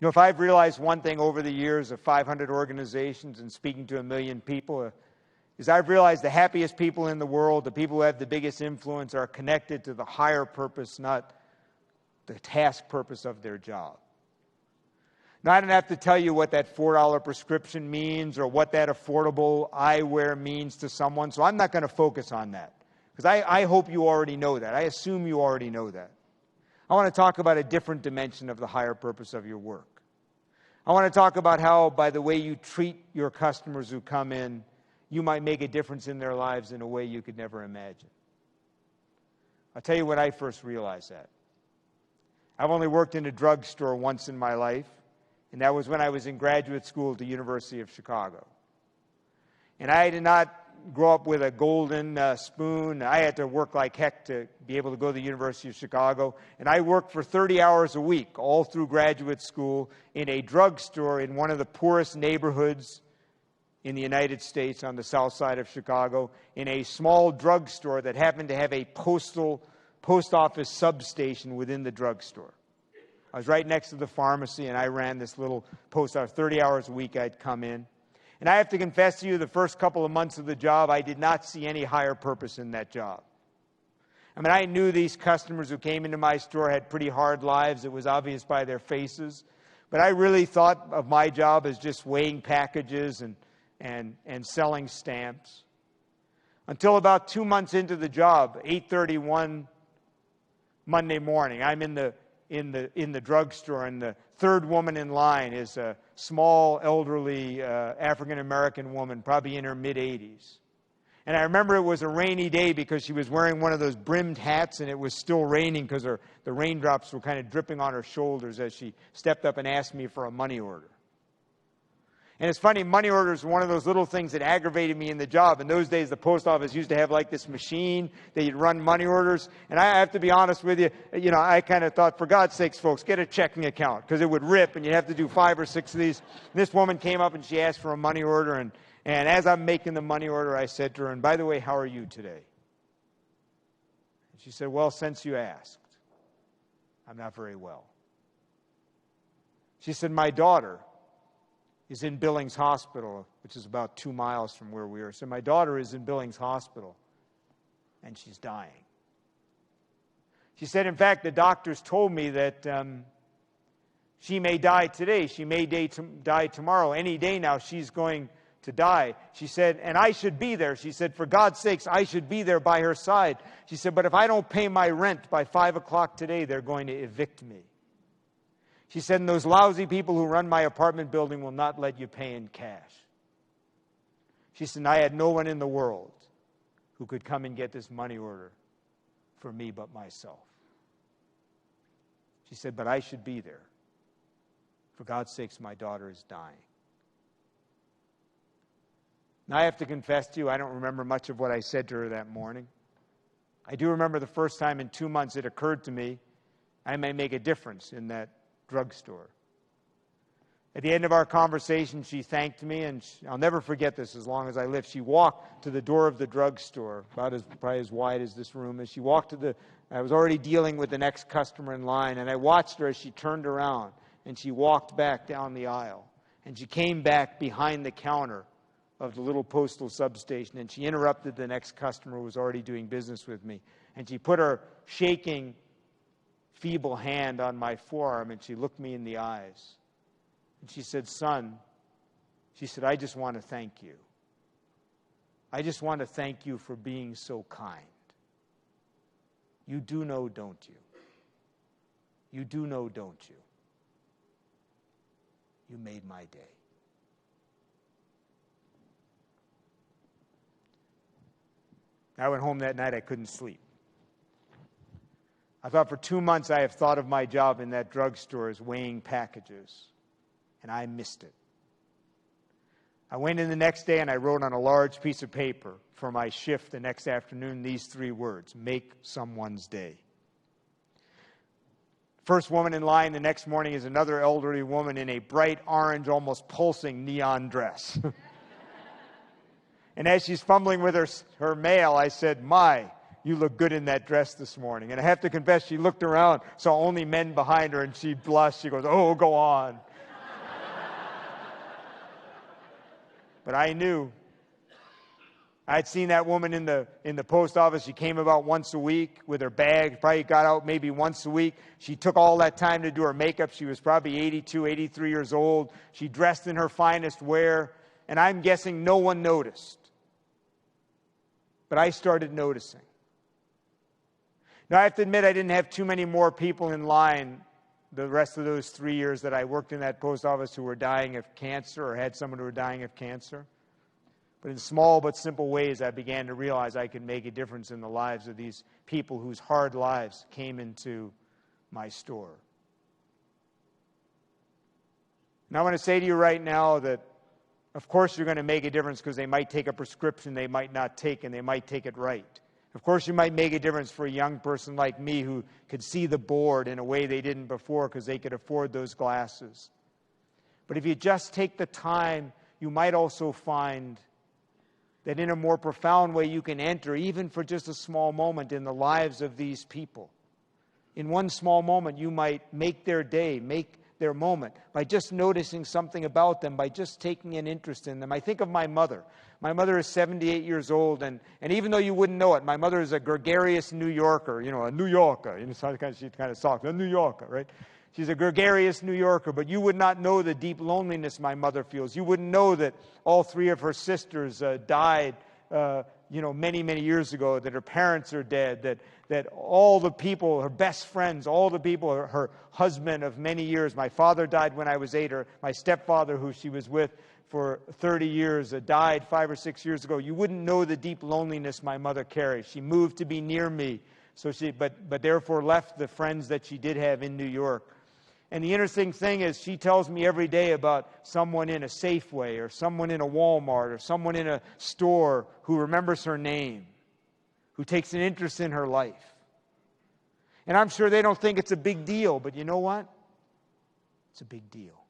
You know, if I've realized one thing over the years of 500 organizations and speaking to 1 million people, is I've realized the happiest people in the world, the people who have the biggest influence, are connected to the higher purpose, not the task purpose of their job. Now, I don't have to tell you what that $4 prescription means or what that affordable eyewear means to someone, so I'm not going to focus on that. Because I hope you already know that. I assume you already know that. I want to talk about a different dimension of the higher purpose of your work. I want to talk about how, by the way you treat your customers who come in, you might make a difference in their lives in a way you could never imagine. I'll tell you when I first realized that. I've only worked in a drugstore once in my life, and that was when I was in graduate school at the University of Chicago. And I did not grow up with a golden spoon. I had to work like heck to be able to go to the University of Chicago. And I worked for 30 hours a week, all through graduate school, in a drugstore in one of the poorest neighborhoods in the United States on the south side of Chicago, in a small drugstore that happened to have a post office substation within the drugstore. I was right next to the pharmacy, and I ran this little post office. 30 hours a week I'd come in. And I have to confess to you, the first couple of months of the job, I did not see any higher purpose in that job. I mean, I knew these customers who came into my store had pretty hard lives. It was obvious by their faces. But I really thought of my job as just weighing packages and selling stamps. Until about 2 months into the job, 8:31 Monday morning, I'm in the drugstore, and the third woman in line is a small, elderly African-American woman, probably in her mid-80s. And I remember it was a rainy day because she was wearing one of those brimmed hats, and it was still raining because the raindrops were kind of dripping on her shoulders as she stepped up and asked me for a money order. And it's funny, money orders were one of those little things that aggravated me in the job. In those days, the post office used to have like this machine that you'd run money orders. And I have to be honest with you, I kind of thought, for God's sakes, folks, get a checking account, because it would rip and you'd have to do 5 or 6 of these. And this woman came up and she asked for a money order. And as I'm making the money order, I said to her, and by the way, how are you today? And she said, well, since you asked, I'm not very well. She said, my daughter is in Billings Hospital, which is about 2 miles from where we are. So my daughter is in Billings Hospital, and she's dying. She said, in fact, the doctors told me that she may die today. She may die tomorrow. Any day now, she's going to die. She said, and I should be there. She said, for God's sakes, I should be there by her side. She said, but if I don't pay my rent by 5 o'clock today, they're going to evict me. She said, and those lousy people who run my apartment building will not let you pay in cash. She said, I had no one in the world who could come and get this money order for me but myself. She said, but I should be there. For God's sakes, my daughter is dying. Now, I have to confess to you, I don't remember much of what I said to her that morning. I do remember the first time in 2 months it occurred to me I may make a difference in that drugstore. At the end of our conversation, she thanked me, and I'll never forget this as long as I live. She walked to the door of the drugstore, probably as wide as this room is. She walked I was already dealing with the next customer in line, and I watched her as she turned around, and she walked back down the aisle. And she came back behind the counter of the little postal substation, and she interrupted the next customer who was already doing business with me. And she put her shaking, feeble hand on my forearm, and she looked me in the eyes. And she said, son, she said, I just want to thank you. I just want to thank you for being so kind. You do know, don't you? You do know, don't you? You made my day. I went home that night, I couldn't sleep. I thought for 2 months I have thought of my job in that drugstore as weighing packages, and I missed it. I went in the next day and I wrote on a large piece of paper for my shift the next afternoon these 3 words: make someone's day. First woman in line the next morning is another elderly woman in a bright orange, almost pulsing neon dress. And as she's fumbling with her mail, I said, my, you look good in that dress this morning. And I have to confess, she looked around, saw only men behind her, and she blushed. She goes, oh, go on. But I knew. I'd seen that woman in the post office. She came about once a week with her bag, probably got out maybe once a week. She took all that time to do her makeup. She was probably 82, 83 years old. She dressed in her finest wear, and I'm guessing no one noticed. But I started noticing. Now, I have to admit I didn't have too many more people in line the rest of those 3 years that I worked in that post office who were dying of cancer or had someone who were dying of cancer. But in small but simple ways, I began to realize I could make a difference in the lives of these people whose hard lives came into my store. And I want to say to you right now that, of course, you're going to make a difference because they might take a prescription they might not take, and they might take it right. Of course, you might make a difference for a young person like me who could see the board in a way they didn't before because they could afford those glasses. But if you just take the time, you might also find that in a more profound way you can enter, even for just a small moment, in the lives of these people. In one small moment, you might make their day, make their moment, by just noticing something about them, by just taking an interest in them. I think of my mother. My mother is 78 years old, and even though you wouldn't know it, my mother is a gregarious New Yorker, a New Yorker. She kind of talks, a New Yorker, right? She's a gregarious New Yorker, but you would not know the deep loneliness my mother feels. You wouldn't know that all three of her sisters died, many, many years ago, that her parents are dead, that all the people, her best friends, all the people, her husband of many years, my father died when I was 8, or my stepfather, who she was with for 30 years, died 5 or 6 years ago. You wouldn't know the deep loneliness my mother carries. She moved to be near me, but therefore left the friends that she did have in New York. And the interesting thing is she tells me every day about someone in a Safeway or someone in a Walmart or someone in a store who remembers her name, who takes an interest in her life. And I'm sure they don't think it's a big deal, but you know what? It's a big deal.